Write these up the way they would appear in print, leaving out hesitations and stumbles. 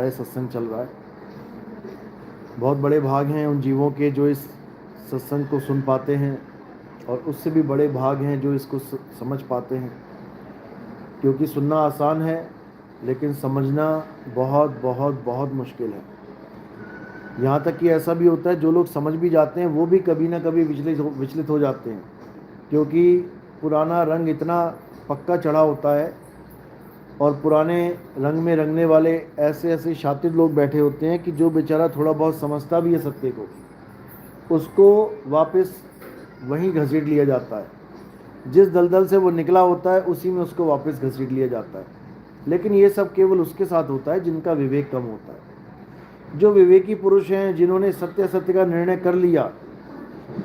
है, सत्संग चल रहा है। बहुत बड़े भाग हैं उन जीवों के जो इस सत्संग को सुन पाते हैं, और उससे भी बड़े भाग हैं जो इसको समझ पाते हैं। क्योंकि सुनना आसान है, लेकिन समझना बहुत बहुत बहुत मुश्किल है। यहाँ तक कि ऐसा भी होता है जो लोग समझ भी जाते हैं वो भी कभी ना कभी विचलित हो जाते हैं, क्योंकि पुराना रंग इतना पक्का चढ़ा होता है और पुराने रंग में रंगने वाले ऐसे ऐसे शातिर लोग बैठे होते हैं कि जो बेचारा थोड़ा बहुत समझता भी है सत्य को, उसको वापस वहीं घसीट लिया जाता है। जिस दलदल से वो निकला होता है उसी में उसको वापस घसीट लिया जाता है। लेकिन ये सब केवल उसके साथ होता है जिनका विवेक कम होता है। जो विवेकी पुरुष हैं, जिन्होंने सत्य सत्य का निर्णय कर लिया,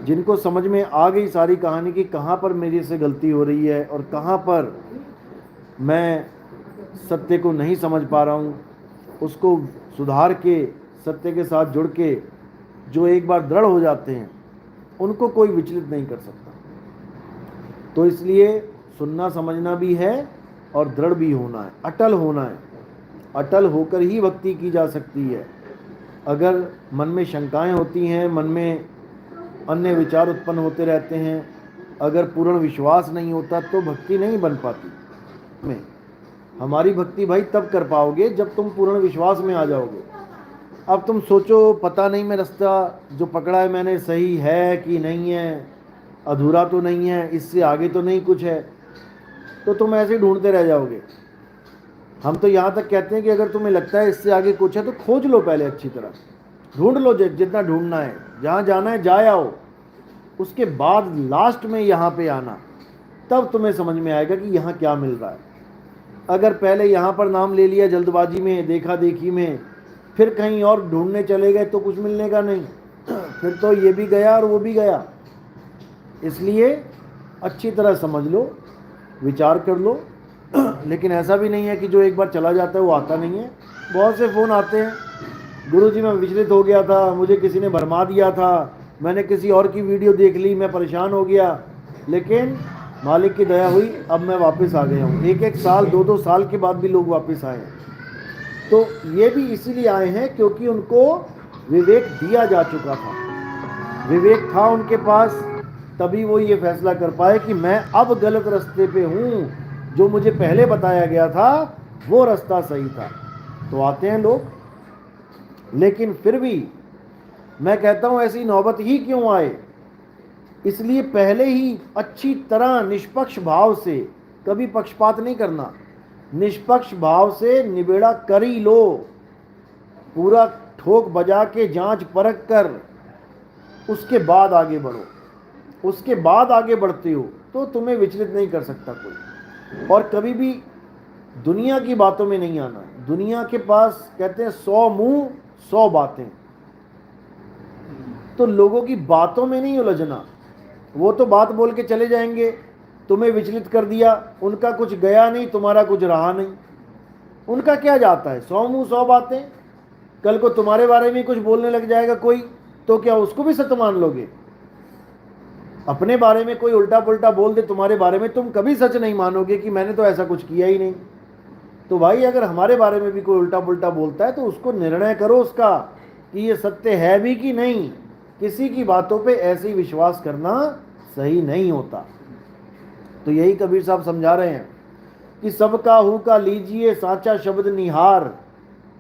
जिनको समझ में आ गई सारी कहानी कि कहाँ पर मेरे से गलती हो रही है और कहाँ पर मैं सत्य को नहीं समझ पा रहा हूँ, उसको सुधार के सत्य के साथ जुड़ के जो एक बार दृढ़ हो जाते हैं, उनको कोई विचलित नहीं कर सकता। तो इसलिए सुनना समझना भी है और दृढ़ भी होना है, अटल होना है। अटल होकर ही भक्ति की जा सकती है। अगर मन में शंकाएं होती हैं, मन में अन्य विचार उत्पन्न होते रहते हैं, अगर पूर्ण विश्वास नहीं होता तो भक्ति नहीं बन पाती। में हमारी भक्ति भाई तब कर पाओगे जब तुम पूर्ण विश्वास में आ जाओगे। अब तुम सोचो पता नहीं मैं रास्ता जो पकड़ा है मैंने सही है कि नहीं है, अधूरा तो नहीं है, इससे आगे तो नहीं कुछ है, तो तुम ऐसे ढूंढते रह जाओगे। हम तो यहाँ तक कहते हैं कि अगर तुम्हें लगता है इससे आगे कुछ है तो खोज लो, पहले अच्छी तरह ढूंढ लो, जितना ढूंढना है, जहाँ जाना है जा आओ, उसके बाद लास्ट में यहाँ पे आना, तब तुम्हें समझ में आएगा कि यहाँ क्या मिल रहा है। अगर पहले यहाँ पर नाम ले लिया जल्दबाजी में, देखा देखी में, फिर कहीं और ढूंढने चले गए तो कुछ मिलने का नहीं, फिर तो ये भी गया और वो भी गया। इसलिए अच्छी तरह समझ लो, विचार कर लो। लेकिन ऐसा भी नहीं है कि जो एक बार चला जाता है वो आता नहीं है। बहुत से फ़ोन आते हैं, गुरुजी मैं विचलित हो गया था, मुझे किसी ने भरमा दिया था, मैंने किसी और की वीडियो देख ली, मैं परेशान हो गया, लेकिन मालिक की दया हुई, अब मैं वापस आ गया हूँ। एक साल 2 साल के बाद भी लोग वापस आए हैं। तो ये भी इसीलिए आए हैं क्योंकि उनको विवेक दिया जा चुका था, विवेक था उनके पास, तभी वो ये फैसला कर पाए कि मैं अब गलत रास्ते पे हूँ, जो मुझे पहले बताया गया था वो रास्ता सही था। तो आते हैं लोग, लेकिन फिर भी मैं कहता हूँ ऐसी नौबत ही क्यों आए, इसलिए पहले ही अच्छी तरह निष्पक्ष भाव से, कभी पक्षपात नहीं करना, निष्पक्ष भाव से निबेड़ा कर ही लो, पूरा ठोक बजा के जांच परख कर उसके बाद आगे बढ़ो। उसके बाद आगे बढ़ते हो तो तुम्हें विचलित नहीं कर सकता कोई। और कभी भी दुनिया की बातों में नहीं आना। दुनिया के पास कहते हैं 100 मुंह 100 बातें, तो लोगों की बातों में नहीं उलझना। वो तो बात बोल के चले जाएंगे, तुम्हें विचलित कर दिया, उनका कुछ गया नहीं, तुम्हारा कुछ रहा नहीं, उनका क्या जाता है, 100 मुंह 100 बातें। कल को तुम्हारे बारे में कुछ बोलने लग जाएगा कोई, तो क्या उसको भी सत्य मान लोगे? अपने बारे में कोई उल्टा पुल्टा बोल दे तुम्हारे बारे में, तुम कभी सच नहीं मानोगे कि मैंने तो ऐसा कुछ किया ही नहीं। तो भाई अगर हमारे बारे में भी कोई उल्टा पुल्टा बोलता है तो उसको निर्णय करो उसका कि ये सत्य है भी कि नहीं। किसी की बातों पे ऐसे ही विश्वास करना सही नहीं होता। तो यही कबीर साहब समझा रहे हैं कि सबका हु का लीजिए साचा शब्द निहार,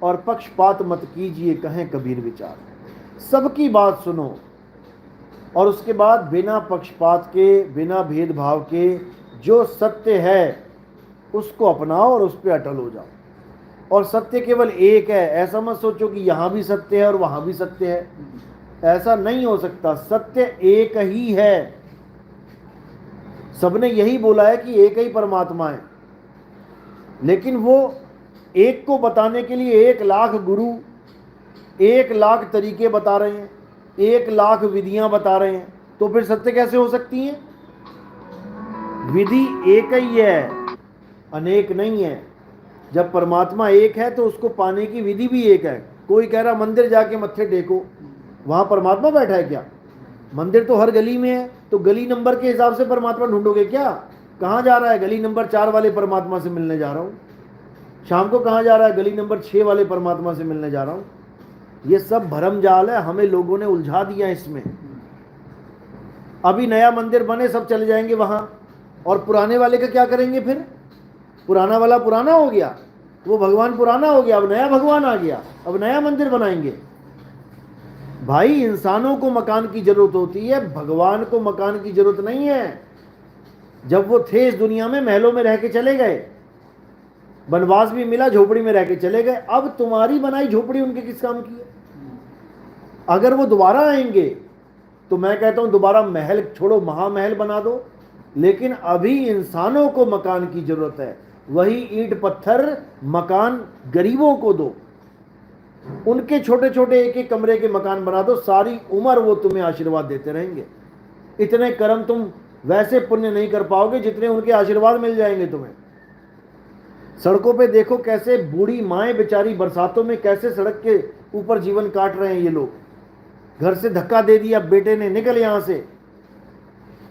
और पक्षपात मत कीजिए कहें कबीर विचार। सबकी बात सुनो और उसके बाद बिना पक्षपात के, बिना भेदभाव के जो सत्य है उसको अपनाओ और उस पर अटल हो जाओ। और सत्य केवल एक है, ऐसा मत सोचो कि यहाँ भी सत्य है और वहाँ भी सत्य है, ऐसा नहीं हो सकता। सत्य एक ही है, सबने यही बोला है कि एक ही परमात्मा है, लेकिन वो एक को बताने के लिए 1 लाख गुरु, 1 लाख तरीके बता रहे हैं, 1 लाख विधियां बता रहे हैं, तो फिर सत्य कैसे हो सकती है? विधि एक ही है, अनेक नहीं है। जब परमात्मा एक है तो उसको पाने की विधि भी एक है। कोई कह रहा मंदिर जाके मत्थे टेको, वहां परमात्मा बैठा है क्या? मंदिर तो हर गली में है, तो गली नंबर के हिसाब से परमात्मा ढूंढोगे क्या? कहाँ जा रहा है? गली नंबर 4 वाले परमात्मा से मिलने जा रहा हूँ। शाम को कहाँ जा रहा है? गली नंबर 6 वाले परमात्मा से मिलने जा रहा हूँ। ये सब भरम जाल है, हमें लोगों ने उलझा दिया इसमें। अभी नया मंदिर बने, सब चले जाएंगे वहां, और पुराने वाले का क्या करेंगे फिर? पुराना वाला पुराना हो गया, वो भगवान पुराना हो गया, अब नया भगवान आ गया, अब नया मंदिर बनाएंगे। भाई, इंसानों को मकान की जरूरत होती है, भगवान को मकान की जरूरत नहीं है। जब वो थे इस दुनिया में, महलों में रह के चले गए, वनवास भी मिला, झोपड़ी में रह के चले गए। अब तुम्हारी बनाई झोपड़ी उनके किस काम की है? अगर वो दोबारा आएंगे तो मैं कहता हूं दोबारा महल छोड़ो, महामहल बना दो। लेकिन अभी इंसानों को मकान की जरूरत है, वही ईंट पत्थर मकान गरीबों को दो, उनके छोटे छोटे एक एक कमरे के मकान बना दो, सारी उम्र वो तुम्हें आशीर्वाद देते रहेंगे। इतने कर्म तुम वैसे पुण्य नहीं कर पाओगे जितने उनके आशीर्वाद मिल जाएंगे तुम्हें। सड़कों पे देखो कैसे बूढ़ी माएँ बेचारी बरसातों में कैसे सड़क के ऊपर जीवन काट रहे हैं ये लोग। घर से धक्का दे दिया बेटे ने, निकल यहां से।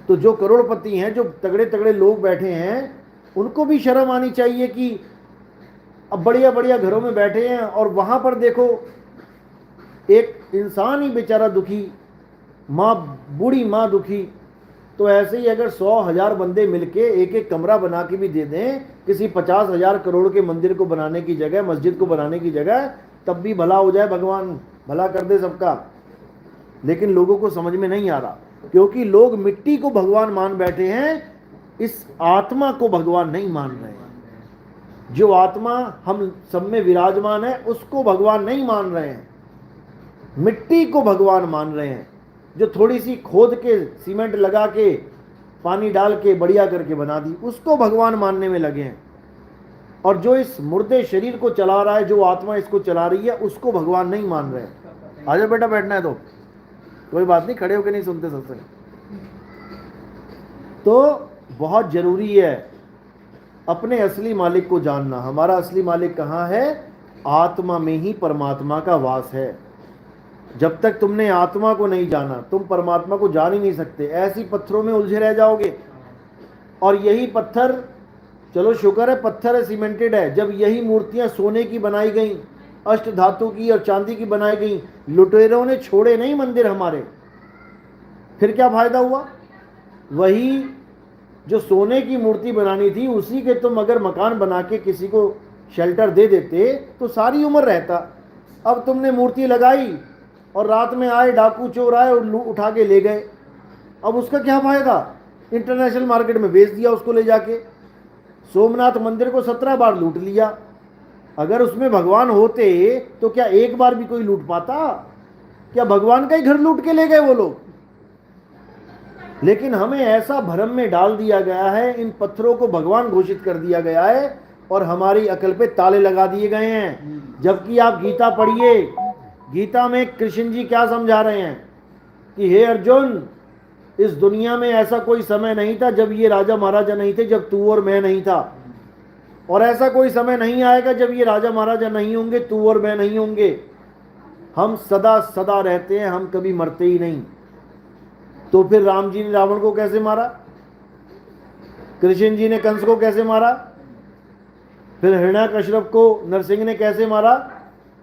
तो जो करोड़पति हैं, जो तगड़े तगड़े लोग बैठे हैं, उनको भी शर्म आनी चाहिए कि अब बढ़िया बढ़िया घरों में बैठे हैं और वहां पर देखो एक इंसान ही बेचारा दुखी, माँ, बूढ़ी माँ दुखी। तो ऐसे ही अगर 100,000 बंदे मिलके एक एक कमरा बना के भी दे दें किसी 50,000 करोड़ के मंदिर को बनाने की जगह, मस्जिद को बनाने की जगह, तब भी भला हो जाए, भगवान भला कर दे सबका। लेकिन लोगों को समझ में नहीं आ रहा, क्योंकि लोग मिट्टी को भगवान मान बैठे हैं, इस आत्मा को भगवान नहीं मान रहे हैं। जो आत्मा हम सब में विराजमान है उसको भगवान नहीं मान रहे हैं, मिट्टी को भगवान मान रहे हैं, जो थोड़ी सी खोद के सीमेंट लगा के पानी डाल के बढ़िया करके बना दी, उसको भगवान मानने में लगे हैं। और जो इस मुर्दे शरीर को चला रहा है, जो आत्मा इसको चला रही है, उसको भगवान नहीं मान रहे हैं। आजा बेटा, बैठना है तो कोई बात नहीं, खड़े होकर नहीं सुनते सत्संग। तो बहुत जरूरी है अपने असली मालिक को जानना। हमारा असली मालिक कहाँ है? आत्मा में ही परमात्मा का वास है। जब तक तुमने आत्मा को नहीं जाना, तुम परमात्मा को जान ही नहीं सकते। ऐसी पत्थरों में उलझे रह जाओगे। और यही पत्थर, चलो शुक्र है पत्थर है, सीमेंटेड है, जब यही मूर्तियां सोने की बनाई गई, अष्ट धातु की और चांदी की बनाई गई, लुटेरों ने छोड़े नहीं मंदिर हमारे, फिर क्या फायदा हुआ? वही जो सोने की मूर्ति बनानी थी, उसी के तुम अगर मकान बना के किसी को शेल्टर दे देते तो सारी उम्र रहता। अब तुमने मूर्ति लगाई और रात में आए डाकू चोर आए और उठा के ले गए, अब उसका क्या फायदा? इंटरनेशनल मार्केट में बेच दिया उसको ले जाके। सोमनाथ मंदिर को 17 बार लूट लिया। अगर उसमें भगवान होते तो क्या एक बार भी कोई लूट पाता? क्या भगवान का ही घर लूट के ले गए वो लोग? लेकिन हमें ऐसा भ्रम में डाल दिया गया है, इन पत्थरों को भगवान घोषित कर दिया गया है और हमारी अकल पे ताले लगा दिए गए हैं। जबकि आप गीता पढ़िए, गीता में कृष्ण जी क्या समझा रहे हैं कि हे अर्जुन, इस दुनिया में ऐसा कोई समय नहीं था जब ये राजा महाराजा नहीं थे, जब तू और मैं नहीं था, और ऐसा कोई समय नहीं आएगा जब ये राजा महाराजा नहीं होंगे, तू और मैं नहीं होंगे। हम सदा सदा रहते हैं, हम कभी मरते ही नहीं। तो फिर राम जी ने रावण को कैसे मारा? कृष्ण जी ने कंस को कैसे मारा? फिर हिरण्याकश्यप को नरसिंह ने कैसे मारा?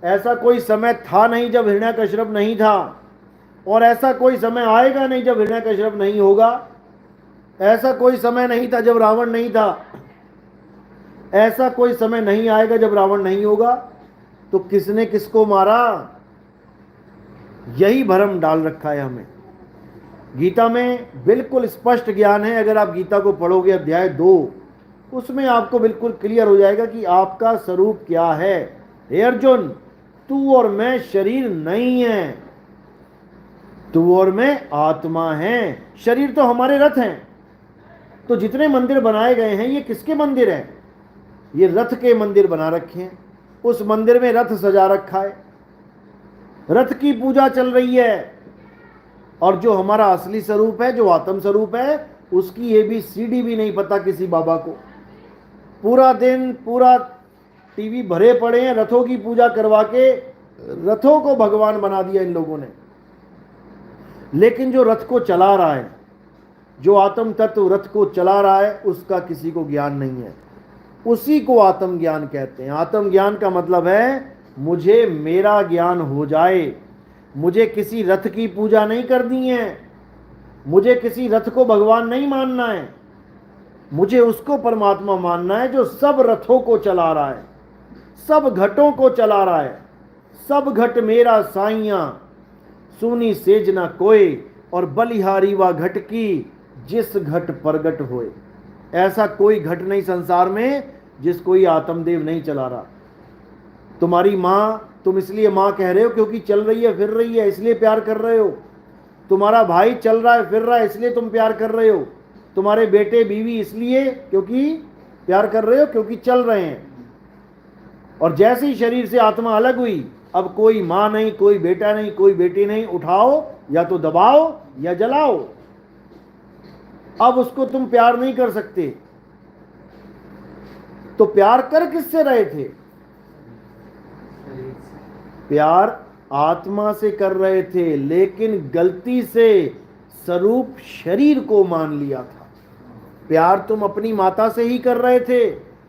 ऐसा कोई समय था नहीं जब हिरण्याकश्यप नहीं था, और ऐसा कोई समय आएगा नहीं जब हिरण्याकश्यप नहीं होगा। ऐसा कोई समय नहीं था जब रावण नहीं था, ऐसा कोई समय नहीं आएगा जब रावण नहीं होगा। तो किसने किसको मारा? यही भ्रम डाल रखा है हमें। गीता में बिल्कुल स्पष्ट ज्ञान है। अगर आप गीता को पढ़ोगे अध्याय 2, उसमें आपको बिल्कुल क्लियर हो जाएगा कि आपका स्वरूप क्या है। हे अर्जुन, तू और मैं शरीर नहीं है, तू और मैं आत्मा है। शरीर तो हमारे रथ हैं। तो जितने मंदिर बनाए गए हैं, ये किसके मंदिर हैं? ये रथ के मंदिर बना रखे हैं। उस मंदिर में रथ सजा रखा है, रथ की पूजा चल रही है। और जो हमारा असली स्वरूप है, जो आत्म स्वरूप है, उसकी ABCD भी नहीं पता किसी बाबा को। पूरा दिन पूरा टीवी भरे पड़े हैं, रथों की पूजा करवा के रथों को भगवान बना दिया इन लोगों ने। लेकिन जो रथ को चला रहा है, जो आत्म तत्व रथ को चला रहा है, उसका किसी को ज्ञान नहीं है। उसी को आत्मज्ञान कहते हैं। आत्मज्ञान का मतलब है मुझे मेरा ज्ञान हो जाए, मुझे किसी रथ की पूजा नहीं करनी है, मुझे किसी रथ को भगवान नहीं मानना है, मुझे उसको परमात्मा मानना है जो सब रथों को चला रहा है, सब घटों को चला रहा है। सब घट मेरा साइया सुनी सेज ना कोई, और बलिहारी व घट की जिस घट प्रगट होए। ऐसा कोई घट नहीं संसार में जिसको ये आत्मदेव नहीं चला रहा। तुम्हारी माँ, तुम इसलिए माँ कह रहे हो क्योंकि चल रही है फिर रही है, इसलिए प्यार कर रहे हो। तुम्हारा भाई चल रहा है फिर रहा है, इसलिए तुम प्यार कर रहे हो। तुम्हारे बेटे बीवी इसलिए क्योंकि प्यार कर रहे हो, क्योंकि चल रहे हैं। और जैसे ही शरीर से आत्मा अलग हुई, अब कोई माँ नहीं, कोई बेटा नहीं, कोई बेटी नहीं, उठाओ या तो दबाओ या जलाओ। अब उसको तुम प्यार नहीं कर सकते। तो प्यार कर किससे रहे थे? प्यार आत्मा से कर रहे थे, लेकिन गलती से स्वरूप शरीर को मान लिया था। प्यार तुम अपनी माता से ही कर रहे थे,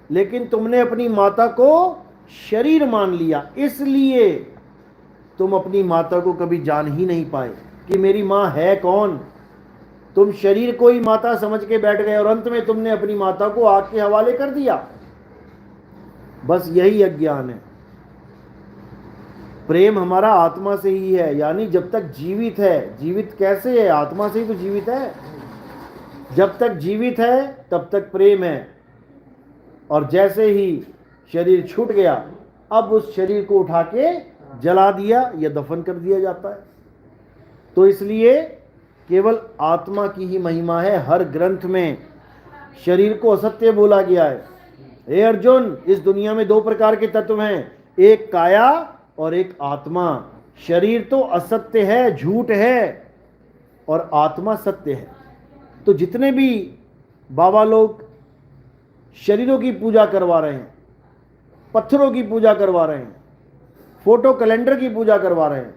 लेकिन तुमने अपनी माता को शरीर मान लिया, इसलिए तुम अपनी माता को कभी जान ही नहीं पाए कि मेरी माँ है कौन। तुम शरीर को ही माता समझ के बैठ गए और अंत में तुमने अपनी माता को आग के हवाले कर दिया। बस यही अज्ञान है। प्रेम हमारा आत्मा से ही है, यानी जब तक जीवित है। जीवित कैसे है? आत्मा से ही तो जीवित है। जब तक जीवित है तब तक प्रेम है, और जैसे ही शरीर छूट गया, अब उस शरीर को उठा के जला दिया या दफन कर दिया जाता है। तो इसलिए केवल आत्मा की ही महिमा है। हर ग्रंथ में शरीर को असत्य बोला गया है। हे अर्जुन, इस दुनिया में दो प्रकार के तत्व हैं, एक काया और एक आत्मा। शरीर तो असत्य है, झूठ है, और आत्मा सत्य है। तो जितने भी बाबा लोग शरीरों की पूजा करवा रहे हैं, पत्थरों की पूजा करवा रहे हैं, फोटो कैलेंडर की पूजा करवा रहे हैं,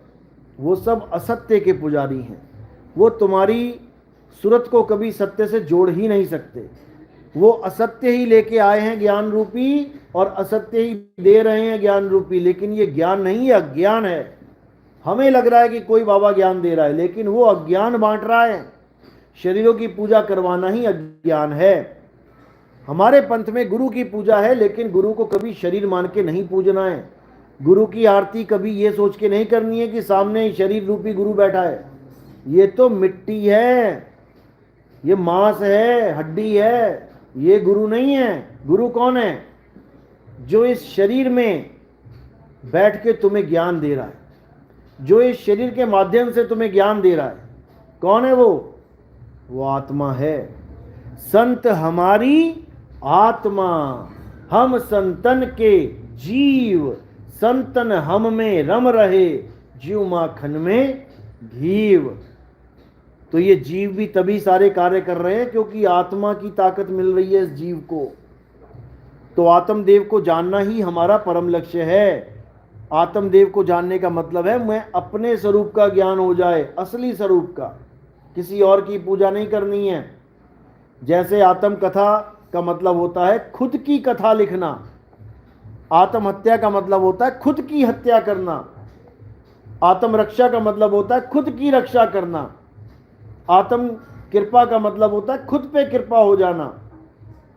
वो सब असत्य के पुजारी हैं। वो तुम्हारी सूरत को कभी सत्य से जोड़ ही नहीं सकते। वो असत्य ही लेके आए हैं ज्ञान रूपी, और असत्य ही दे रहे हैं ज्ञान रूपी, लेकिन ये ज्ञान नहीं है, अज्ञान है। हमें लग रहा है कि कोई बाबा ज्ञान दे रहा है, लेकिन वो अज्ञान बांट रहा है। शरीरों की पूजा करवाना ही अज्ञान है। हमारे पंथ में गुरु की पूजा है, लेकिन गुरु को कभी शरीर मान के नहीं पूजना है। गुरु की आरती कभी ये सोच के नहीं करनी है कि सामने शरीर रूपी गुरु बैठा है। ये तो मिट्टी है, ये मांस है, हड्डी है, ये गुरु नहीं है। गुरु कौन है? जो इस शरीर में बैठ के तुम्हें ज्ञान दे रहा है, जो इस शरीर के माध्यम से तुम्हें ज्ञान दे रहा है। कौन है वो आत्मा है। संत हमारी आत्मा, हम संतन के जीव, संतन हम में रम रहे, जीव माखन में घीव। तो ये जीव भी तभी सारे कार्य कर रहे हैं क्योंकि आत्मा की ताकत मिल रही है इस जीव को। तो आत्मदेव को जानना ही हमारा परम लक्ष्य है। आत्मदेव को जानने का मतलब है मैं अपने स्वरूप का ज्ञान हो जाए, असली स्वरूप का। किसी और की पूजा नहीं करनी है। जैसे आत्म कथा का मतलब होता है खुद की कथा लिखना, आत्महत्या का मतलब होता है खुद की हत्या करना, आत्म रक्षा का मतलब होता है खुद की रक्षा करना, आत्म कृपा का मतलब होता है खुद पे कृपा हो जाना,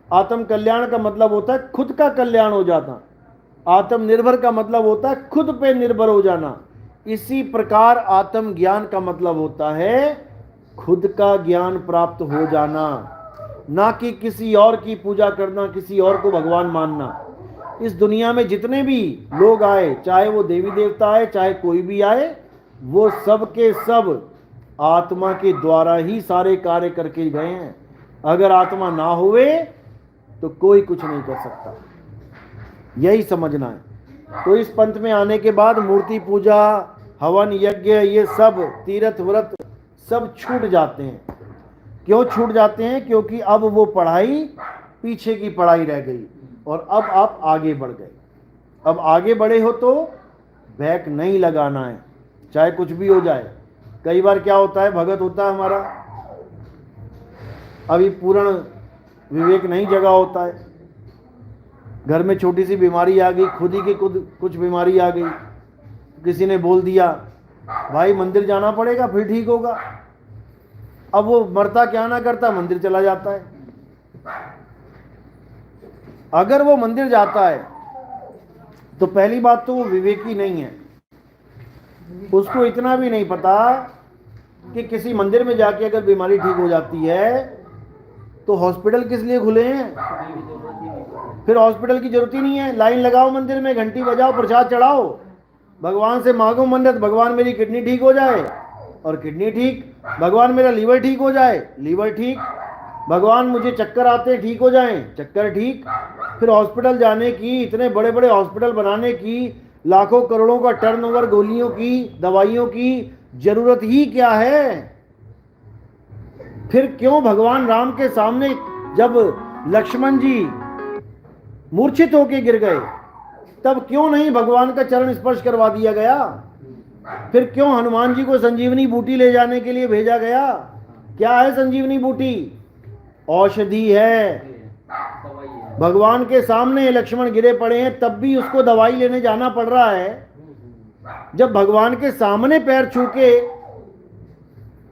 आत्म कल्याण का मतलब होता है खुद का कल्याण हो जाना, आत्मनिर्भर का मतलब होता है खुद पे निर्भर हो जाना। इसी प्रकार आत्म ज्ञान का मतलब होता है खुद का ज्ञान प्राप्त हो जाना, ना कि किसी और की पूजा करना, किसी और को भगवान मानना। इस दुनिया में जितने भी लोग आए, चाहे वो देवी देवता आए, चाहे कोई भी आए, वो सब के सब आत्मा के द्वारा ही सारे कार्य करके गए हैं। अगर आत्मा ना हुए तो कोई कुछ नहीं कर सकता, यही समझना है। तो इस पंथ में आने के बाद मूर्ति पूजा, हवन यज्ञ, ये सब तीर्थ व्रत सब छूट जाते हैं। क्यों छूट जाते हैं? क्योंकि अब वो पढ़ाई पीछे की पढ़ाई रह गई और अब आप आगे बढ़ गए। अब आगे बढ़े हो तो बैक नहीं लगाना है, चाहे कुछ भी हो जाए। कई बार क्या होता है, भगत होता है हमारा, अभी पूर्ण विवेक नहीं जगा होता है, घर में छोटी सी बीमारी आ गई, खुद ही की खुद कुछ बीमारी आ गई, किसी ने बोल दिया भाई मंदिर जाना पड़ेगा फिर ठीक होगा। अब वो मरता क्या ना करता, मंदिर चला जाता है। अगर वो मंदिर जाता है तो पहली बात तो वो विवेकी नहीं है, उसको इतना भी नहीं पता कि किसी मंदिर में जाके अगर बीमारी ठीक हो जाती है तो हॉस्पिटल किस लिए खुले हैं, फिर हॉस्पिटल की जरूरत ही नहीं है। लाइन लगाओ मंदिर में, घंटी बजाओ, प्रसाद चढ़ाओ, भगवान से मांगो मन्नत, भगवान मेरी किडनी ठीक हो जाए, और किडनी ठीक, भगवान मेरा लीवर ठीक हो जाए, लीवर ठीक, भगवान मुझे चक्कर आते ठीक हो जाएं, चक्कर ठीक। फिर हॉस्पिटल जाने की, इतने बड़े बड़े हॉस्पिटल बनाने की, लाखों करोड़ों का टर्नओवर गोलियों की, दवाइयों की जरूरत ही क्या है। फिर क्यों भगवान राम के सामने जब लक्ष्मण जी मूर्छित होकर गिर गए तब क्यों नहीं भगवान का चरण स्पर्श करवा दिया गया? फिर क्यों हनुमान जी को संजीवनी बूटी ले जाने के लिए भेजा गया? क्या है संजीवनी बूटी? औषधि है। भगवान के सामने लक्ष्मण गिरे पड़े हैं तब भी उसको दवाई लेने जाना पड़ रहा है। जब भगवान के सामने पैर छू के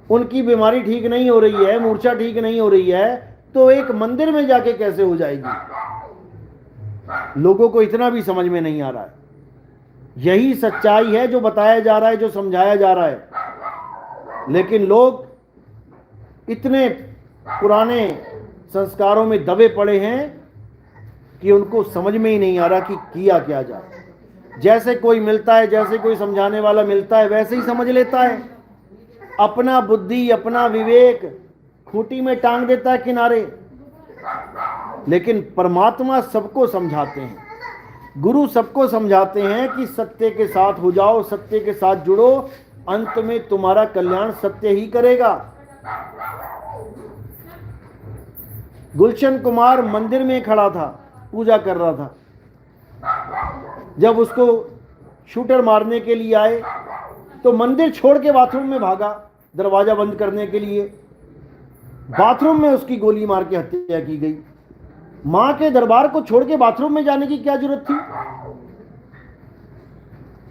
उनकी बीमारी ठीक नहीं हो रही है, मूर्छा ठीक नहीं हो रही है, तो एक मंदिर में जाके कैसे हो जाएगी? लोगों को इतना भी समझ में नहीं आ रहा है। यही सच्चाई है जो बताया जा रहा है, जो समझाया जा रहा है, लेकिन लोग इतने पुराने संस्कारों में दबे पड़े हैं कि उनको समझ में ही नहीं आ रहा कि किया क्या जाए। जैसे कोई मिलता है, जैसे कोई समझाने वाला मिलता है, वैसे ही समझ लेता है। अपना बुद्धि, अपना विवेक खूंटी में टांग देता है किनारे। लेकिन परमात्मा सबको समझाते हैं, गुरु सबको समझाते हैं कि सत्य के साथ हो जाओ, सत्य के साथ जुड़ो, अंत में तुम्हारा कल्याण सत्य ही करेगा। गुलशन कुमार मंदिर में खड़ा था, पूजा कर रहा था। जब उसको शूटर मारने के लिए आए तो मंदिर छोड़ के बाथरूम में भागा, दरवाजा बंद करने के लिए। बाथरूम में उसकी गोली मार के हत्या की गई। मां के दरबार को छोड़ के बाथरूम में जाने की क्या जरूरत थी?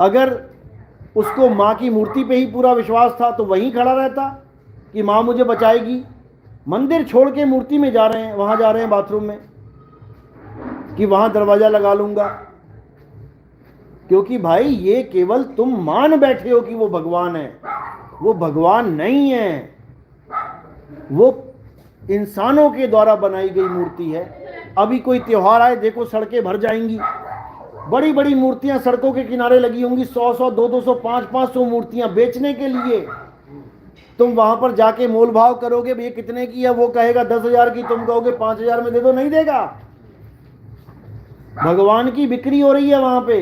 अगर उसको मां की मूर्ति पे ही पूरा विश्वास था तो वहीं खड़ा रहता कि मां मुझे बचाएगी। मंदिर छोड़ के मूर्ति में जा रहे हैं, वहां जा रहे हैं बाथरूम में कि वहां दरवाजा लगा लूंगा। क्योंकि भाई ये केवल तुम मान बैठे हो कि वो भगवान है, वो भगवान नहीं है, वो इंसानों के द्वारा बनाई गई मूर्ति है। अभी कोई त्योहार आए, देखो सड़कें भर जाएंगी, बड़ी बड़ी मूर्तियां सड़कों के किनारे लगी होंगी, 100-100, 200, 500 मूर्तियां बेचने के लिए। तुम वहां पर जाके मोल भाव करोगे, ये कितने की है? वो कहेगा 10,000 की, तुम कहोगे 5,000 में दे दो, नहीं देगा। भगवान की बिक्री हो रही है वहां पे।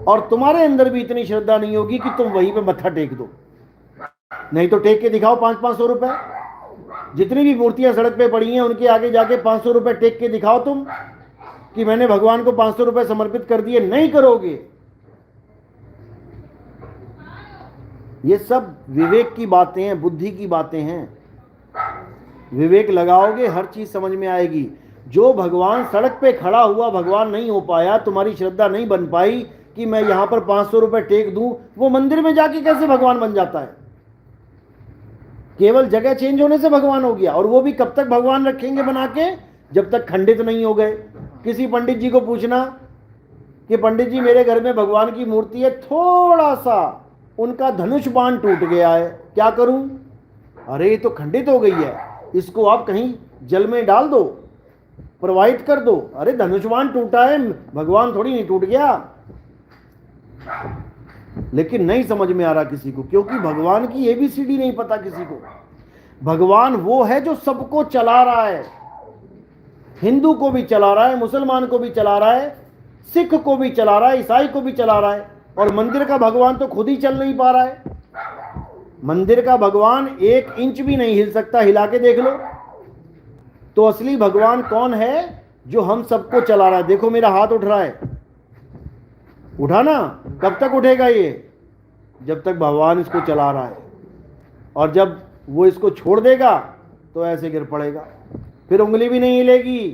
और तुम्हारे अंदर भी इतनी श्रद्धा नहीं होगी कि तुम वहीं पे मत्था टेक दो। नहीं तो टेक के दिखाओ 500-500 रुपए। जितनी भी मूर्तियां सड़क पे पड़ी हैं उनके आगे जाके 500 रुपए टेक के दिखाओ तुम कि मैंने भगवान को 500 रुपए समर्पित कर दिए। नहीं करोगे। ये सब विवेक की बातें हैं, बुद्धि की बातें हैं। विवेक लगाओगे हर चीज समझ में आएगी। जो भगवान सड़क पे खड़ा हुआ भगवान नहीं हो पाया, तुम्हारी श्रद्धा नहीं बन पाई कि मैं यहां पर 500 रुपए टेक दूं, वो मंदिर में जाके कैसे भगवान बन जाता है? केवल जगह चेंज होने से भगवान हो गया। और वो भी कब तक भगवान रखेंगे बना के? जब तक खंडित नहीं हो गए। किसी पंडित जी को पूछना कि पंडित जी मेरे घर में भगवान की मूर्ति है, थोड़ा सा उनका धनुष बाण टूट गया है, क्या करूं? अरे ये तो खंडित हो गई है, इसको आप कहीं जल में डाल दो, प्रवाहित कर दो। अरे धनुष बाण टूटा है, भगवान थोड़ी नहीं टूट गया। लेकिन नहीं समझ में आ रहा किसी को, क्योंकि भगवान की एबीसीडी नहीं पता किसी को। भगवान वो है जो सबको चला रहा है। हिंदू को भी चला रहा है, मुसलमान को भी चला रहा है, सिख को भी चला रहा है, ईसाई को भी चला रहा है। और मंदिर का भगवान तो खुद ही चल नहीं पा रहा है। मंदिर का भगवान 1 इंच भी नहीं हिल सकता, हिला के देख लो। तो असली भगवान कौन है? जो हम सबको चला रहा है। देखो मेरा हाथ उठ रहा है, उठा ना? कब तक उठेगा ये? जब तक भगवान इसको चला रहा है। और जब वो इसको छोड़ देगा तो ऐसे गिर पड़ेगा। फिर उंगली भी नहीं हिलेगी।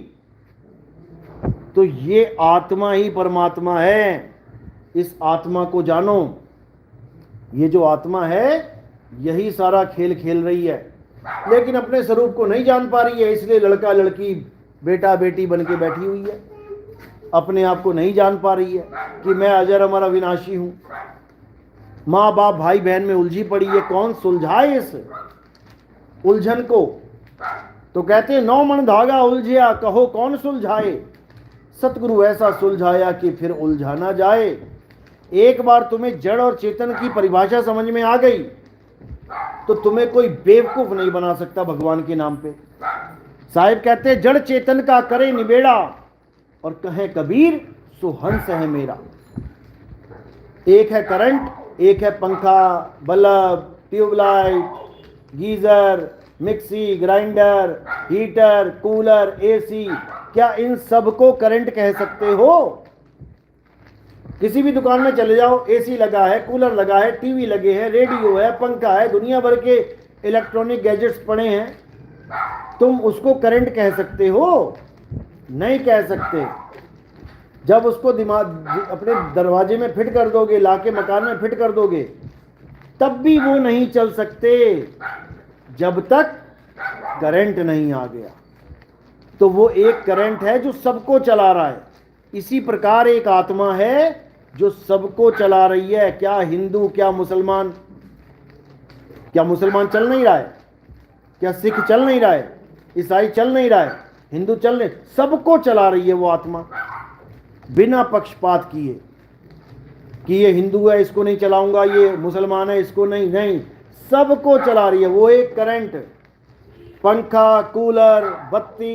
तो ये आत्मा ही परमात्मा है, इस आत्मा को जानो। ये जो आत्मा है यही सारा खेल खेल रही है, लेकिन अपने स्वरूप को नहीं जान पा रही है, इसलिए लड़का लड़की बेटा बेटी बन के बैठी हुई है। अपने आप को नहीं जान पा रही है कि मैं अजर अमर अविनाशी हूं। माँ बाप भाई बहन में उलझी पड़ी है, कौन सुलझाए इस उलझन को? तो कहते हैं 9 मन धागा उलझिया, कहो कौन सुलझाए। सतगुरु ऐसा सुलझाया कि फिर उलझा ना जाए। एक बार तुम्हें जड़ और चेतन की परिभाषा समझ में आ गई तो तुम्हें कोई बेवकूफ नहीं बना सकता भगवान के नाम पे। साहिब कहते हैं जड़ चेतन का करे निबेड़ा, और कहे कबीर सुहंस है मेरा। एक है करंट, एक है पंखा, bulb, tubelight, geyser, mixie, grinder, heater, cooler, AC. क्या इन सब को करंट कह सकते हो? किसी भी दुकान में चले जाओ, एसी लगा है, कूलर लगा है, टीवी लगे हैं, रेडियो है, पंखा है, दुनिया भर के इलेक्ट्रॉनिक गैजेट्स पड़े हैं, तुम उसको करंट कह सकते हो? नहीं कह सकते। जब उसको दिमाग अपने दरवाजे में फिट कर दोगे, लाके मकान में फिट कर दोगे, तब भी वो नहीं चल सकते जब तक करंट नहीं आ गया। तो वो एक करंट है जो सबको चला रहा है। इसी प्रकार एक आत्मा है जो सबको चला रही है। क्या हिंदू, क्या मुसलमान? क्या मुसलमान चल नहीं रहा है? क्या सिख चल नहीं रहा है? ईसाई चल नहीं रहा है? हिंदू चल नहीं, सबको चला रही है वो आत्मा, बिना पक्षपात किए कि ये हिंदू है इसको नहीं चलाऊंगा, ये मुसलमान है इसको नहीं, नहीं, सबको चला रही है वो एक करंट। पंखा, कूलर, बत्ती,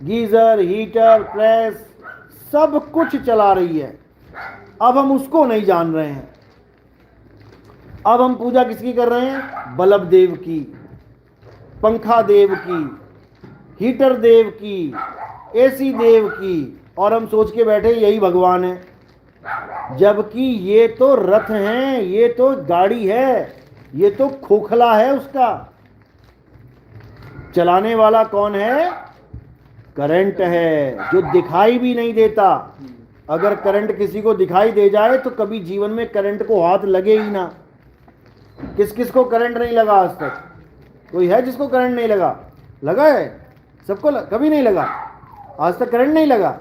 गीजर, हीटर, प्रेस, सब कुछ चला रही है। अब हम उसको नहीं जान रहे हैं। अब हम पूजा किसकी कर रहे हैं? बल्ब देव की, पंखा देव की, हीटर देव की, एसी देव की, और हम सोच के बैठे यही भगवान है। जबकि ये तो रथ हैं, ये तो गाड़ी है, ये तो खोखला है उसका। चलाने वाला कौन है? करंट है, जो दिखाई भी नहीं देता। अगर करंट किसी को दिखाई दे जाए तो कभी जीवन में करंट को हाथ लगे ही ना। किस किस को करंट नहीं लगा आज तक? कोई है जिसको करंट नहीं लगा? लगा है सबको? कभी नहीं लगा, आज तक करंट नहीं लगा।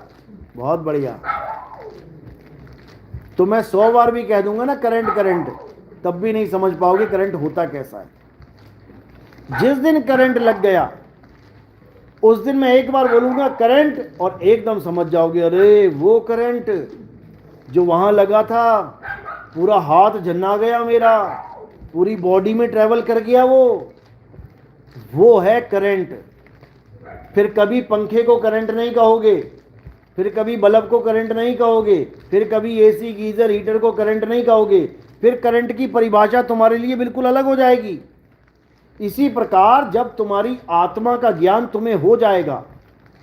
बहुत बढ़िया। तो मैं 100 बार भी कह दूंगा ना करंट करंट, तब भी नहीं समझ पाओगे करंट होता कैसा है। जिस दिन करंट लग गया उस दिन मैं एक बार बोलूंगा करंट, और एकदम समझ जाओगे, अरे वो करंट जो वहां लगा था, पूरा हाथ झन्ना गया मेरा, पूरी बॉडी में ट्रेवल कर गया, वो है करंट। फिर कभी पंखे को करंट नहीं कहोगे, फिर कभी बल्ब को करंट नहीं कहोगे, फिर कभी एसी, गीजर, हीटर को करंट नहीं कहोगे। फिर करंट की परिभाषा तुम्हारे लिए बिल्कुल अलग हो जाएगी। इसी प्रकार जब तुम्हारी आत्मा का ज्ञान तुम्हें हो जाएगा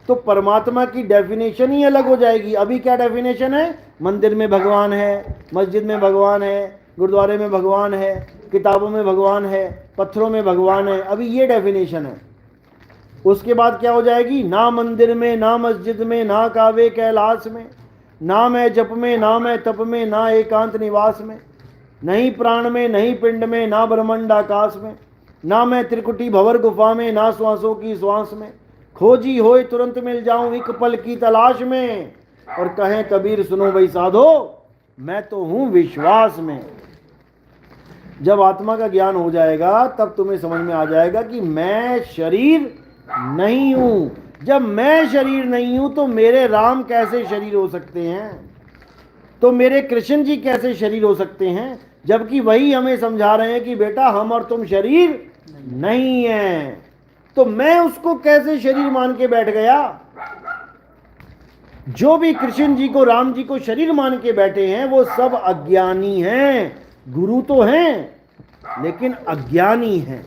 तो परमात्मा की डेफिनेशन ही अलग हो जाएगी। अभी क्या डेफिनेशन है? मंदिर में भगवान है, मस्जिद में भगवान है, गुरुद्वारे में भगवान है, किताबों में भगवान है, पत्थरों में भगवान है। अभी ये डेफिनेशन है। उसके बाद क्या हो जाएगी? ना मंदिर में, ना मस्जिद में, ना कावे कैलाश में, ना मैं जप में, ना मैं तप में, ना एकांत निवास में, नहीं प्राण में, नहीं पिंड में, ना ब्रह्मांड आकाश में, ना मैं त्रिकुटी भंवर गुफा में, ना श्वासों की श्वास में, खोजी होए तुरंत मिल जाऊं एक पल की तलाश में। और कहें कबीर सुनो भाई साधो, मैं तो हूं विश्वास में। जब आत्मा का ज्ञान हो जाएगा तब तुम्हें समझ में आ जाएगा कि मैं शरीर नहीं हूं। जब मैं शरीर नहीं हूं तो मेरे राम कैसे शरीर हो सकते हैं? तो मेरे कृष्ण जी कैसे शरीर हो सकते हैं? जबकि वही हमें समझा रहे हैं कि बेटा हम और तुम शरीर नहीं है। तो मैं उसको कैसे शरीर मान के बैठ गया? जो भी कृष्ण जी को, राम जी को शरीर मान के बैठे हैं वो सब अज्ञानी हैं। गुरु तो हैं लेकिन अज्ञानी हैं।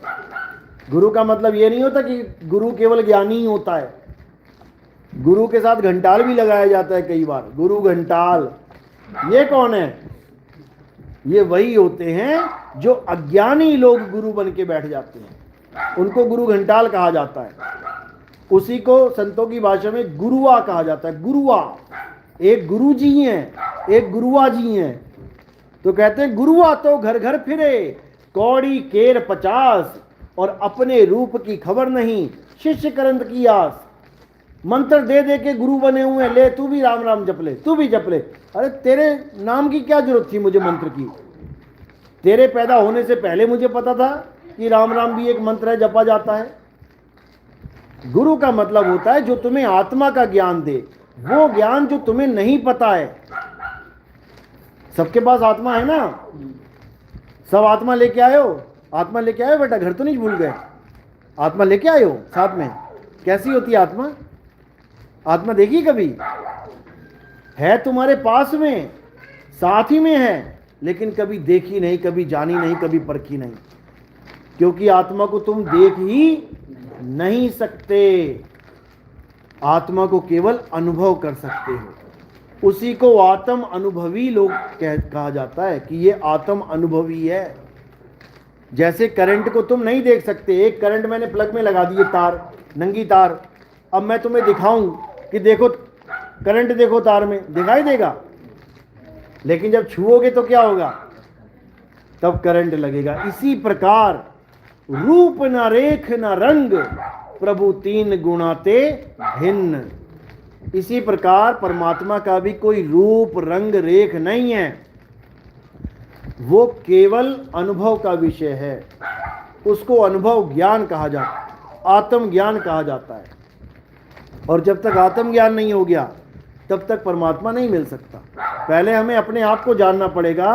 गुरु का मतलब ये नहीं होता कि गुरु केवल ज्ञानी ही होता है। गुरु के साथ घंटाल भी लगाया जाता है कई बार। गुरु घंटाल, ये कौन है? ये वही होते हैं जो अज्ञानी लोग गुरु बन के बैठ जाते हैं, उनको गुरु घंटाल कहा जाता है। उसी को संतों की भाषा में गुरुआ कहा जाता है। गुरुआ, एक गुरु जी हैं, एक गुरुआ जी हैं। तो कहते हैं गुरुआ तो घर घर फिरे, कौड़ी केर 50, और अपने रूप की खबर नहीं, शिष्य करंत की आस। मंत्र दे दे के गुरु बने हुए, ले तू भी राम राम जप ले, तू भी जप ले। अरे तेरे नाम की क्या जरूरत थी मुझे मंत्र की? तेरे पैदा होने से पहले मुझे पता था कि राम राम भी एक मंत्र है, जपा जाता है। गुरु का मतलब होता है जो तुम्हें आत्मा का ज्ञान दे, वो ज्ञान जो तुम्हें नहीं पता है। सबके पास आत्मा है ना, सब आत्मा लेके आए हो, आत्मा लेके आए हो बेटा, घर तो नहीं भूल गए? आत्मा लेके आए हो साथ में? कैसी होती है आत्मा? आत्मा देखी कभी? है तुम्हारे पास में, साथ ही में है, लेकिन कभी देखी नहीं, कभी जानी नहीं, कभी परखी नहीं, क्योंकि आत्मा को तुम देख ही नहीं सकते। आत्मा को केवल अनुभव कर सकते हो। उसी को आत्म अनुभवी लोग कहा जाता है कि ये आत्म अनुभवी है। जैसे करंट को तुम नहीं देख सकते, एक करंट मैंने प्लग में लगा दिए, तार, नंगी तार, अब मैं तुम्हें दिखाऊं कि देखो करंट, देखो तार में, दिखाई देगा? लेकिन जब छुओगे तो क्या होगा? तब करंट लगेगा। इसी प्रकार रूप न रेख न रंग, प्रभु तीन गुणाते भिन्न। इसी प्रकार परमात्मा का भी कोई रूप रंग रेख नहीं है, वो केवल अनुभव का विषय है। उसको अनुभव ज्ञान कहा जाता है, आत्म ज्ञान कहा जाता है। और जब तक आत्म ज्ञान नहीं हो गया तब तक परमात्मा नहीं मिल सकता। पहले हमें अपने आप को जानना पड़ेगा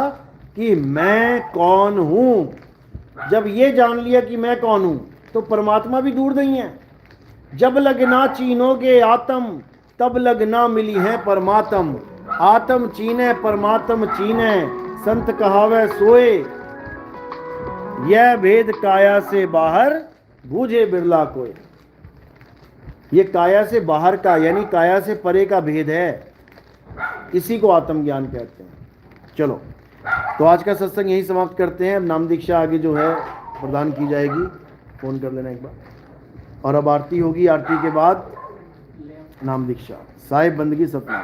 कि मैं कौन हूं। जब ये जान लिया कि मैं कौन हूं तो परमात्मा भी दूर नहीं है। जब लगना चीनोगे आत्म, तब लगना मिली है परमात्म। आत्म चीने परमात्म चीने, संत कहावे सोए, यह भेद काया से बाहर बूझे बिरला कोई। ये काया से बाहर का, यानी काया से परे का भेद है, इसी को आत्मज्ञान कहते हैं। चलो, तो आज का सत्संग यही समाप्त करते हैं। अब नाम दीक्षा आगे जो है प्रदान की जाएगी, फोन कर लेना एक बार। और अब आरती होगी, आरती के बाद नाम दीक्षा, साहिब बंदगी सतनाम।